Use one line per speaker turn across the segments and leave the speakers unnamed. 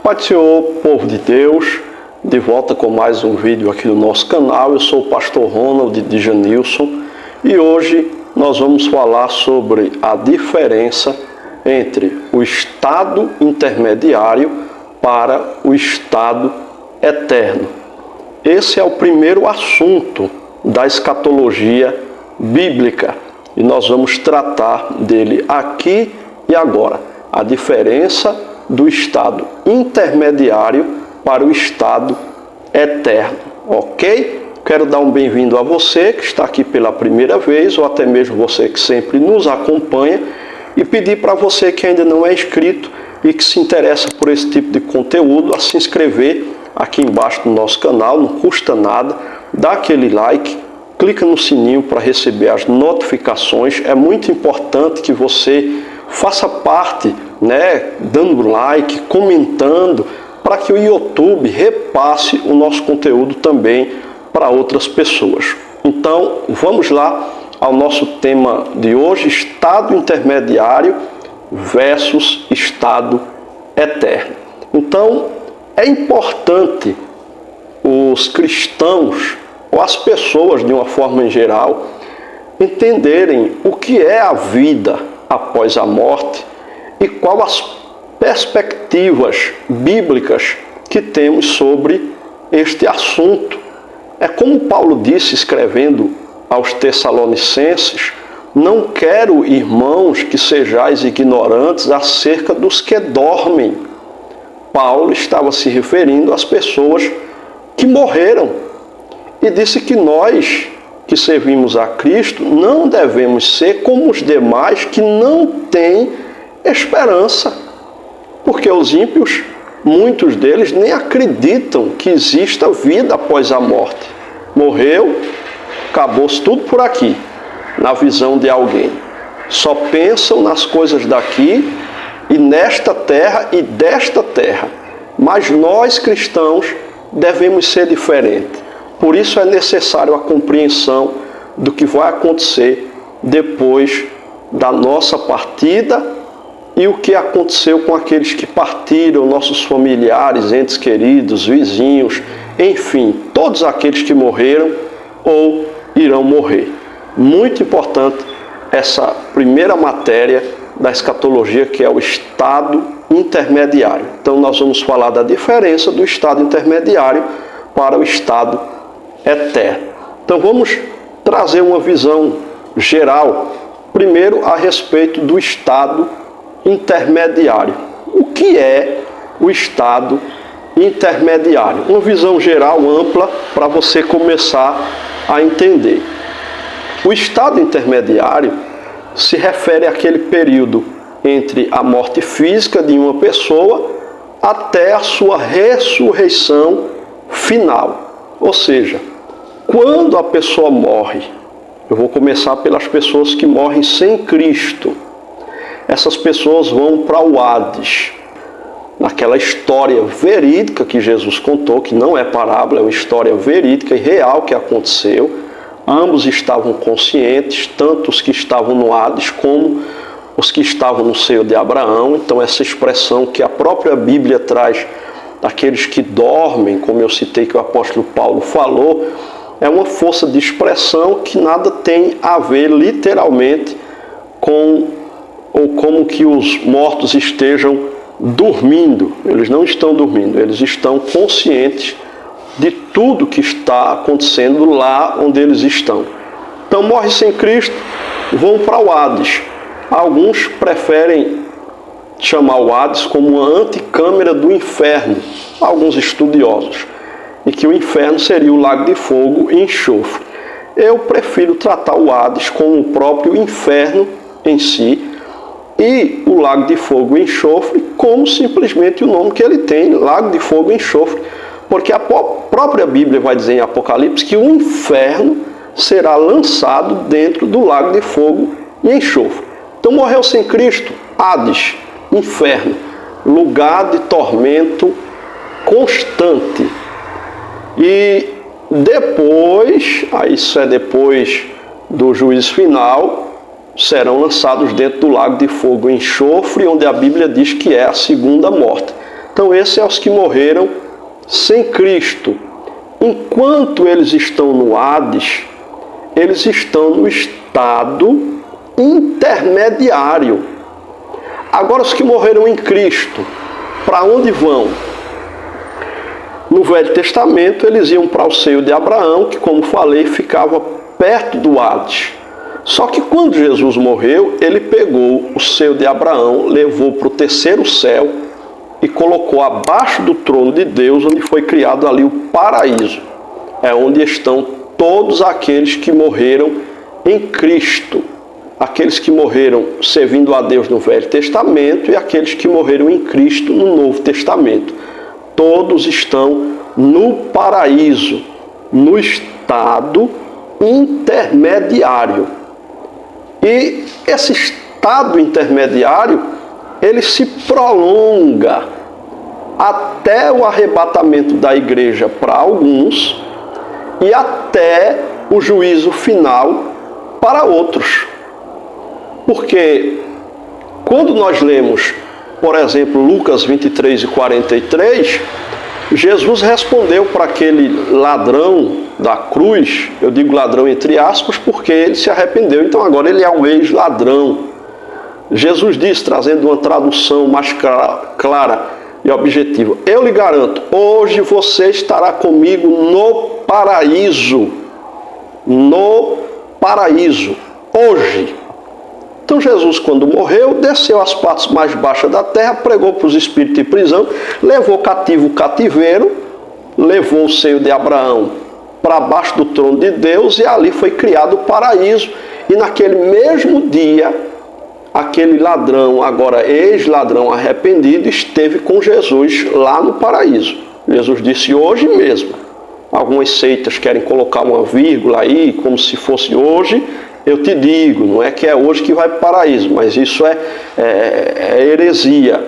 Pai do Senhor, povo de Deus, de volta com mais um vídeo aqui no nosso canal. Eu sou o pastor Ronald de Janilson e hoje nós vamos falar sobre a diferença entre o estado intermediário para o estado eterno. Esse é o primeiro assunto da escatologia bíblica e nós vamos tratar dele aqui e agora. A diferença do estado intermediário para o estado eterno, ok? Quero dar um bem-vindo a você que está aqui pela primeira vez ou até mesmo você que sempre nos acompanha e pedir para você que ainda não é inscrito e que se interessa por esse tipo de conteúdo a se inscrever aqui embaixo do nosso canal, não custa nada, dá aquele like, clica no sininho para receber as notificações. É muito importante que você faça parte, dando like, comentando, para que o YouTube repasse o nosso conteúdo também para outras pessoas. Então, vamos lá ao nosso tema de hoje, estado intermediário versus estado eterno. Então, é importante os cristãos, ou as pessoas de uma forma em geral, entenderem o que é a vida após a morte e quais as perspectivas bíblicas que temos sobre este assunto. É como Paulo disse escrevendo aos Tessalonicenses: não quero, irmãos, que sejais ignorantes acerca dos que dormem. Paulo estava se referindo às pessoas que morreram e disse que nós que servimos a Cristo não devemos ser como os demais que não têm esperança, porque os ímpios, muitos deles nem acreditam que exista vida após a morte. Morreu, acabou-se tudo por aqui, na visão de alguém. Só pensam nas coisas daqui e nesta terra e desta terra. Mas nós cristãos devemos ser diferentes. Por isso é necessário a compreensão do que vai acontecer depois da nossa partida e o que aconteceu com aqueles que partiram, nossos familiares, entes queridos, vizinhos, enfim, todos aqueles que morreram ou irão morrer. Muito importante essa primeira matéria da escatologia, que é o estado intermediário. Então nós vamos falar da diferença do estado intermediário para o estado eterno. Então vamos trazer uma visão geral, primeiro a respeito do estado intermediário. O que é o estado intermediário? Uma visão geral ampla para você começar a entender. O estado intermediário se refere àquele período entre a morte física de uma pessoa até a sua ressurreição final. Ou seja, quando a pessoa morre, eu vou começar pelas pessoas que morrem sem Cristo. Essas pessoas vão para o Hades. Naquela história verídica que Jesus contou, que não é parábola, é uma história verídica e real que aconteceu. Ambos estavam conscientes, tanto os que estavam no Hades como os que estavam no seio de Abraão. Então essa expressão que a própria Bíblia traz, daqueles que dormem, como eu citei que o apóstolo Paulo falou, é uma força de expressão que nada tem a ver literalmente com ou como que os mortos estejam dormindo. Eles não estão dormindo, eles estão conscientes de tudo que está acontecendo lá onde eles estão. Então morrem sem Cristo, vão para o Hades. Alguns preferem chamar o Hades como uma anticâmara do inferno, alguns estudiosos, e que o inferno seria o lago de fogo e enxofre. Eu prefiro tratar o Hades como o próprio inferno em si e o lago de fogo e enxofre como simplesmente o nome que ele tem, lago de fogo e enxofre, porque a própria Bíblia vai dizer em Apocalipse que o inferno será lançado dentro do lago de fogo e enxofre. Então morreu sem Cristo, Hades, inferno, lugar de tormento constante. E depois, isso é depois do juízo final, serão lançados dentro do lago de fogo e enxofre, onde a Bíblia diz que é a segunda morte. Então esses são os que morreram sem Cristo. Enquanto eles estão no Hades, eles estão no estado intermediário. Agora os que morreram em Cristo, para onde vão? No Velho Testamento eles iam para o seio de Abraão, que, como falei, ficava perto do Hades. Só que quando Jesus morreu, ele pegou o seio de Abraão, levou para o terceiro céu e colocou abaixo do trono de Deus, onde foi criado ali o paraíso. É onde estão todos aqueles que morreram em Cristo. Aqueles que morreram servindo a Deus no Velho Testamento e aqueles que morreram em Cristo no Novo Testamento. Todos estão no paraíso, no estado intermediário. E esse estado intermediário, ele se prolonga até o arrebatamento da igreja para alguns e até o juízo final para outros. Porque quando nós lemos, por exemplo, Lucas 23 e 43, Jesus respondeu para aquele ladrão da cruz, eu digo ladrão entre aspas, porque ele se arrependeu, então agora ele é um ex-ladrão. Jesus disse, trazendo uma tradução mais clara e objetiva: eu lhe garanto, hoje você estará comigo no paraíso. No paraíso. Hoje. Então Jesus, quando morreu, desceu às partes mais baixas da terra, pregou para os espíritos de prisão, levou cativo o cativeiro, levou o seio de Abraão para baixo do trono de Deus e ali foi criado o paraíso. E naquele mesmo dia, aquele ladrão, agora ex-ladrão arrependido, esteve com Jesus lá no paraíso. Jesus disse hoje mesmo. Algumas seitas querem colocar uma vírgula aí, como se fosse hoje. Eu te digo, não é que é hoje que vai para o paraíso, mas isso é heresia.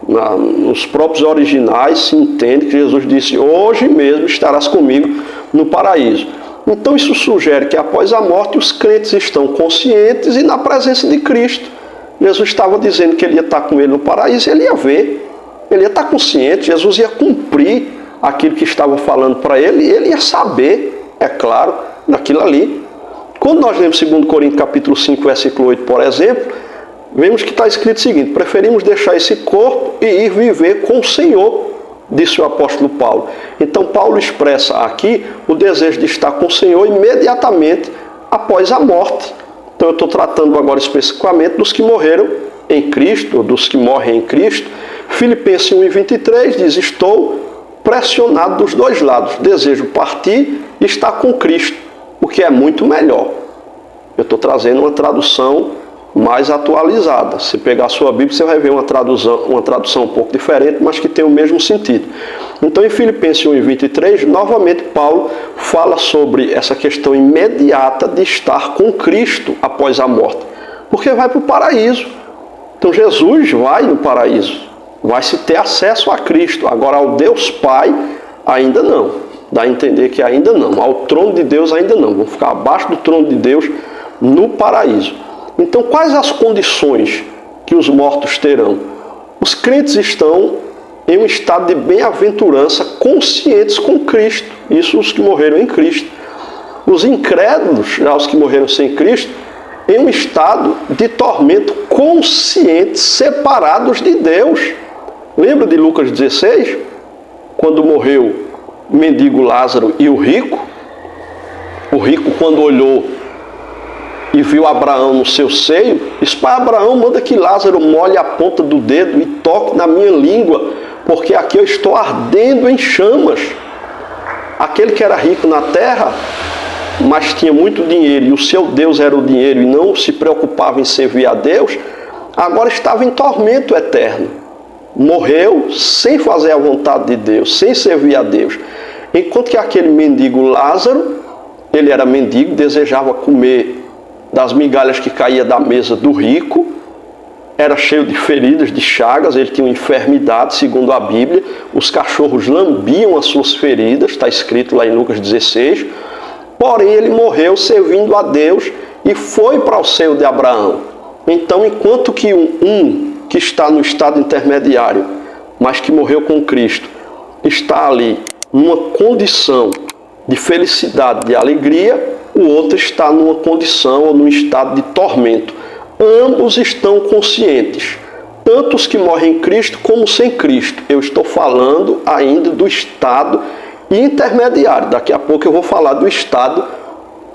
Nos próprios originais se entende que Jesus disse, hoje mesmo estarás comigo no paraíso. Então isso sugere que após a morte os crentes estão conscientes e na presença de Cristo. Jesus estava dizendo que ele ia estar com ele no paraíso, ele ia ver, ele ia estar consciente, Jesus ia cumprir aquilo que estava falando para ele e ele ia saber, é claro, daquilo ali. Quando nós lemos 2 Coríntios capítulo 5, versículo 8, por exemplo, vemos que está escrito o seguinte: preferimos deixar esse corpo e ir viver com o Senhor, disse o apóstolo Paulo. Então Paulo expressa aqui o desejo de estar com o Senhor imediatamente após a morte. Então eu estou tratando agora especificamente dos que morreram em Cristo, ou dos que morrem em Cristo. Filipenses 1:23 diz, estou pressionado dos dois lados, desejo partir e estar com Cristo, o que é muito melhor. Eu estou trazendo uma tradução mais atualizada. Se pegar a sua Bíblia, você vai ver uma tradução um pouco diferente, mas que tem o mesmo sentido. Então, em Filipenses 1:23, novamente Paulo fala sobre essa questão imediata de estar com Cristo após a morte, porque vai para o paraíso. Então, Jesus vai no paraíso, vai se ter acesso a Cristo. Agora, ao Deus Pai, ainda não. Dá a entender que ainda não. Ao trono de Deus, ainda não. Vão ficar abaixo do trono de Deus no paraíso. Então, quais as condições que os mortos terão? Os crentes estão em um estado de bem-aventurança, conscientes com Cristo. Isso os que morreram em Cristo. Os incrédulos, já os que morreram sem Cristo, em um estado de tormento, conscientes, separados de Deus. Lembra de Lucas 16? Quando morreu o mendigo Lázaro e o rico? O rico, quando olhou e viu Abraão no seu seio, disse, pai Abraão, manda que Lázaro molhe a ponta do dedo e toque na minha língua, porque aqui eu estou ardendo em chamas. Aquele que era rico na terra, mas tinha muito dinheiro, e o seu Deus era o dinheiro, e não se preocupava em servir a Deus, agora estava em tormento eterno. Morreu sem fazer a vontade de Deus, sem servir a Deus. Enquanto que aquele mendigo Lázaro, ele era mendigo, desejava comer das migalhas que caía da mesa do rico, era cheio de feridas, de chagas, ele tinha uma enfermidade, segundo a Bíblia, os cachorros lambiam as suas feridas, está escrito lá em Lucas 16, porém ele morreu servindo a Deus e foi para o seio de Abraão. Então, enquanto que um que está no estado intermediário mas que morreu com Cristo, está ali numa condição de felicidade, de alegria, o outro está numa condição ou num estado de tormento. Ambos estão conscientes, tanto os que morrem em Cristo como sem Cristo. Eu estou falando ainda do estado intermediário. Daqui a pouco eu vou falar do estado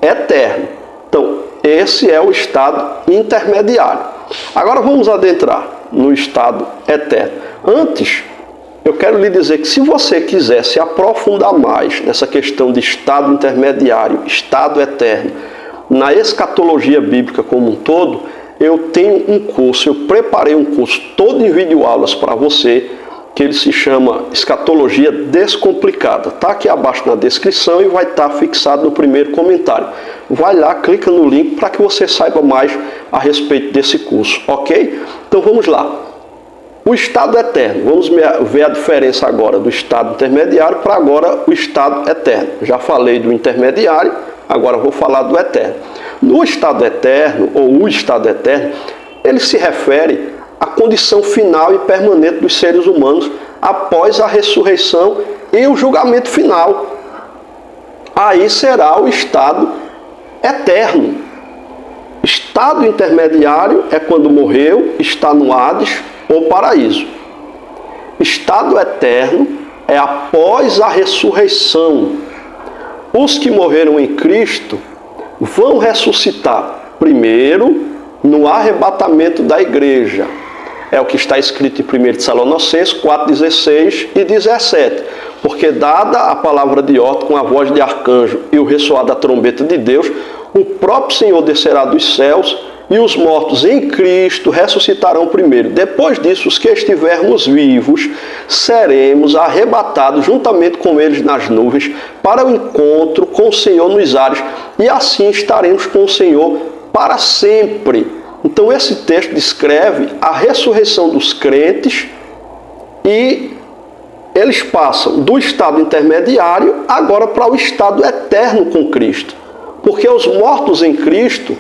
eterno. Então, esse é o estado intermediário. Agora vamos adentrar no estado eterno. Antes, eu quero lhe dizer que se você quiser se aprofundar mais nessa questão de estado intermediário, estado eterno, na escatologia bíblica como um todo, eu tenho um curso, eu preparei um curso todo em videoaulas para você, que ele se chama Escatologia Descomplicada. Está aqui abaixo na descrição e vai estar fixado no primeiro comentário. Vai lá, clica no link para que você saiba mais a respeito desse curso, ok? Então vamos lá. O estado eterno. Vamos ver a diferença agora do estado intermediário para agora o estado eterno. Já falei do intermediário, agora vou falar do eterno. No estado eterno, ou o estado eterno, ele se refere à condição final e permanente dos seres humanos após a ressurreição e o julgamento final. Aí será o estado eterno. Estado intermediário é quando morreu, está no Hades ou paraíso. Estado eterno é após a ressurreição. Os que morreram em Cristo vão ressuscitar primeiro no arrebatamento da igreja. É o que está escrito em 1 Tessalonicenses 4:16 e 17. Porque dada a palavra de ordem com a voz de arcanjo e o ressoar da trombeta de Deus, o próprio Senhor descerá dos céus e os mortos em Cristo ressuscitarão primeiro. Depois disso, os que estivermos vivos, seremos arrebatados juntamente com eles nas nuvens para o encontro com o Senhor nos ares, e assim estaremos com o Senhor para sempre. Então esse texto descreve a ressurreição dos crentes e eles passam do estado intermediário agora para o estado eterno com Cristo. Porque os mortos em Cristo,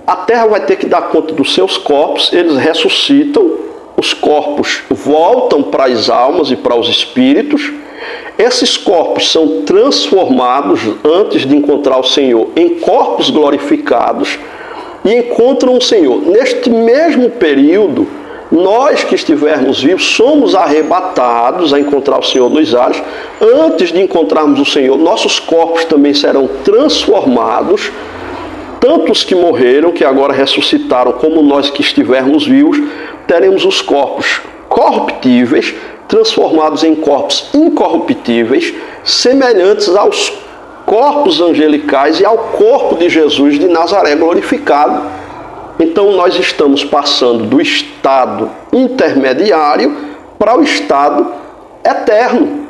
a terra vai ter que dar conta dos seus corpos, eles ressuscitam, os corpos voltam para as almas e para os espíritos. Esses corpos são transformados, antes de encontrar o Senhor, em corpos glorificados e encontram o Senhor. Neste mesmo período, nós que estivermos vivos somos arrebatados a encontrar o Senhor nos ares. Antes de encontrarmos o Senhor, nossos corpos também serão transformados. Tanto os que morreram, que agora ressuscitaram, como nós que estivermos vivos, teremos os corpos corruptíveis transformados em corpos incorruptíveis, semelhantes aos corpos angelicais e ao corpo de Jesus de Nazaré glorificado. Então nós estamos passando do estado intermediário para o estado eterno.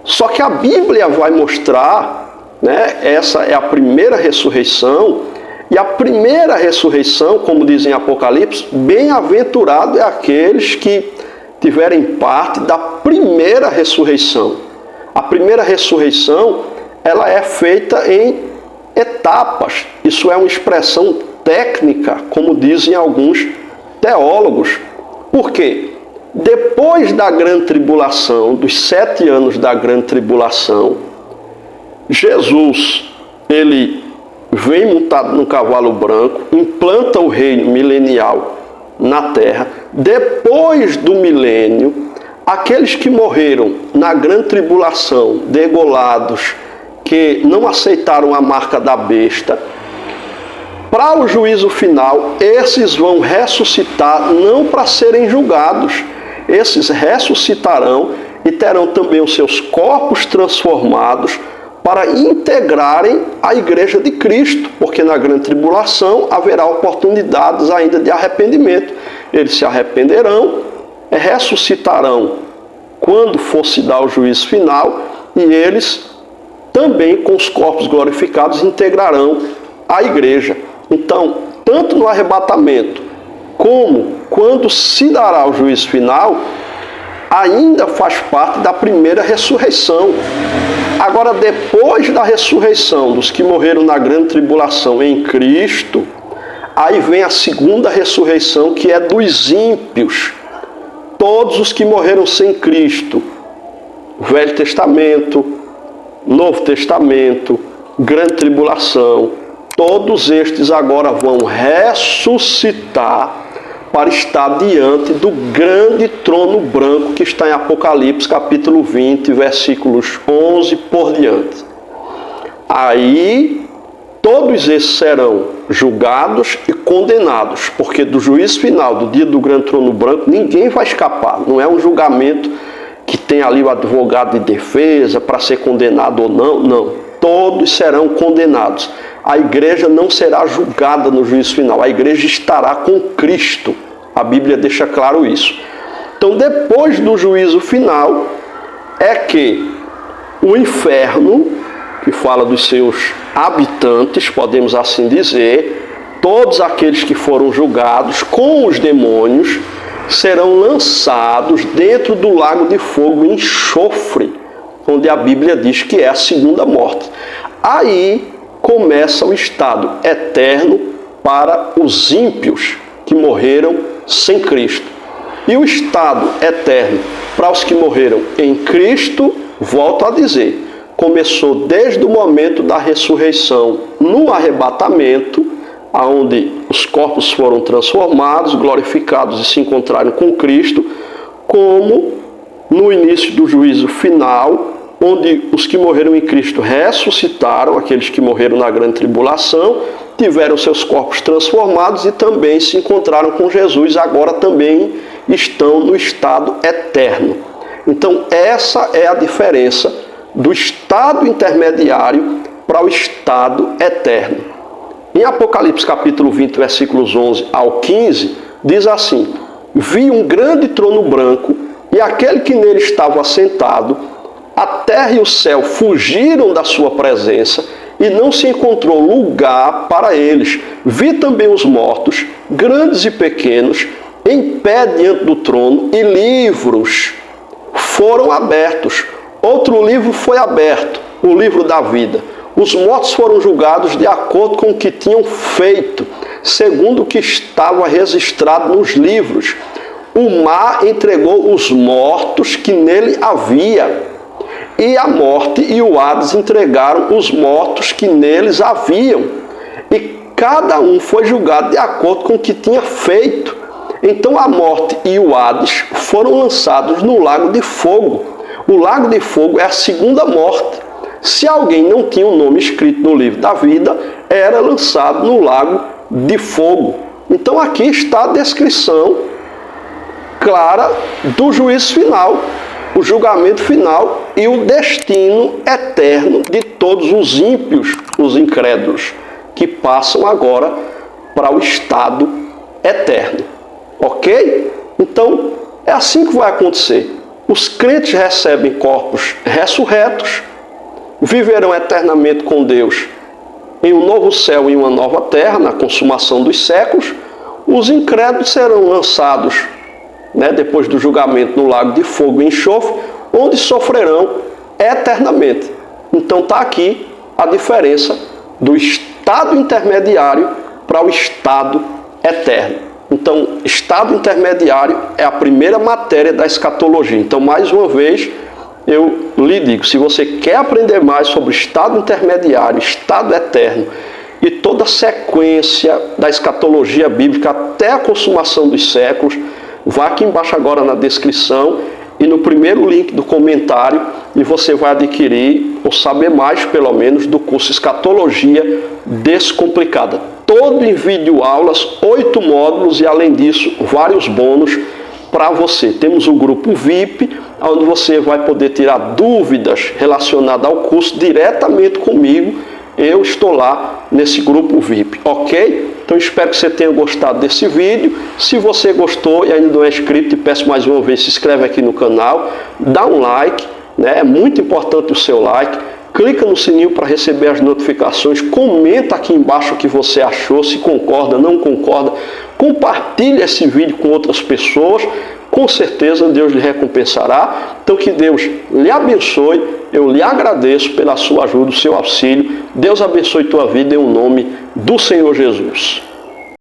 Só que a Bíblia vai mostrar, essa é a primeira ressurreição, e a primeira ressurreição, como diz em Apocalipse, bem-aventurado é aqueles que tiverem parte da primeira ressurreição. A primeira ressurreição, ela é feita em etapas. Isso é uma expressão técnica, como dizem alguns teólogos. Por quê? Depois da grande tribulação, dos 7 anos da grande tribulação, Jesus, ele vem montado num cavalo branco, implanta o reino milenial na terra. Depois do milênio, aqueles que morreram na grande tribulação, degolados, que não aceitaram a marca da besta, para o juízo final, esses vão ressuscitar não para serem julgados. Esses ressuscitarão e terão também os seus corpos transformados para integrarem a igreja de Cristo, porque na grande tribulação haverá oportunidades ainda de arrependimento. Eles se arrependerão, ressuscitarão quando for se dar o juízo final, e eles também com os corpos glorificados integrarão a igreja. Então, tanto no arrebatamento como quando se dará o juízo final, ainda faz parte da primeira ressurreição. Agora, depois da ressurreição dos que morreram na grande tribulação em Cristo, aí vem a segunda ressurreição, que é dos ímpios. todos os que morreram sem Cristo, Velho Testamento, Novo Testamento, Grande Tribulação, todos estes agora vão ressuscitar para estar diante do grande trono branco que está em Apocalipse capítulo 20, versículos 11 por diante. Aí todos esses serão julgados e condenados, porque do juízo final, do dia do grande trono branco, ninguém vai escapar. Não é um julgamento que tem ali o advogado de defesa para ser condenado ou não. Não. Todos serão condenados. A igreja não será julgada no juízo final. A igreja estará com Cristo. A Bíblia deixa claro isso. Então, depois do juízo final, é que o inferno, que fala dos seus habitantes, podemos assim dizer, todos aqueles que foram julgados com os demônios, serão lançados dentro do lago de fogo e enxofre, onde a Bíblia diz que é a segunda morte. Aí começa o estado eterno para os ímpios que morreram sem Cristo. E o estado eterno para os que morreram em Cristo, volto a dizer, começou desde o momento da ressurreição no arrebatamento, onde os corpos foram transformados, glorificados e se encontraram com Cristo, como no início do juízo final, onde os que morreram em Cristo ressuscitaram, aqueles que morreram na grande tribulação, tiveram seus corpos transformados e também se encontraram com Jesus, agora também estão no estado eterno. Então essa é a diferença do estado intermediário para o estado eterno. Em Apocalipse capítulo 20, versículos 11 ao 15, diz assim: vi um grande trono branco e aquele que nele estava assentado, a terra e o céu fugiram da sua presença e não se encontrou lugar para eles. Vi também os mortos, grandes e pequenos, em pé diante do trono, e livros foram abertos. Outro livro foi aberto, o livro da vida. Os mortos foram julgados de acordo com o que tinham feito, segundo o que estava registrado nos livros. O mar entregou os mortos que nele havia, e a morte e o Hades entregaram os mortos que neles haviam. E cada um foi julgado de acordo com o que tinha feito. Então a morte e o Hades foram lançados no lago de fogo. O lago de fogo é a segunda morte. Se alguém não tinha o nome escrito no livro da vida, era lançado no lago de fogo. Então aqui está a descrição clara do juízo final, o julgamento final e o destino eterno de todos os ímpios, os incrédulos, que passam agora para o estado eterno. Ok? Então, é assim que vai acontecer. Os crentes recebem corpos ressurretos, viverão eternamente com Deus em um novo céu e uma nova terra, na consumação dos séculos. Os incrédulos serão lançados, depois do julgamento, no lago de fogo e enxofre, onde sofrerão eternamente. Então está aqui a diferença do estado intermediário para o estado eterno. Então, estado intermediário é a primeira matéria da escatologia. Então, mais uma vez, eu lhe digo, se você quer aprender mais sobre estado intermediário, estado eterno e toda a sequência da escatologia bíblica até a consumação dos séculos, vá aqui embaixo agora na descrição e no primeiro link do comentário e você vai adquirir ou saber mais, pelo menos, do curso Escatologia Descomplicada. Todo em videoaulas, 8 módulos e, além disso, vários bônus para você. Temos o grupo VIP, onde você vai poder tirar dúvidas relacionadas ao curso diretamente comigo. Eu estou lá nesse grupo VIP, ok? Então espero que você tenha gostado desse vídeo. Se você gostou e ainda não é inscrito, te peço mais uma vez, se inscreve aqui no canal, dá um like, é muito importante o seu like. Clica no sininho para receber as notificações, comenta aqui embaixo o que você achou, se concorda, não concorda, compartilhe esse vídeo com outras pessoas, com certeza Deus lhe recompensará. Então que Deus lhe abençoe, eu lhe agradeço pela sua ajuda, o seu auxílio. Deus abençoe tua vida em nome do Senhor Jesus.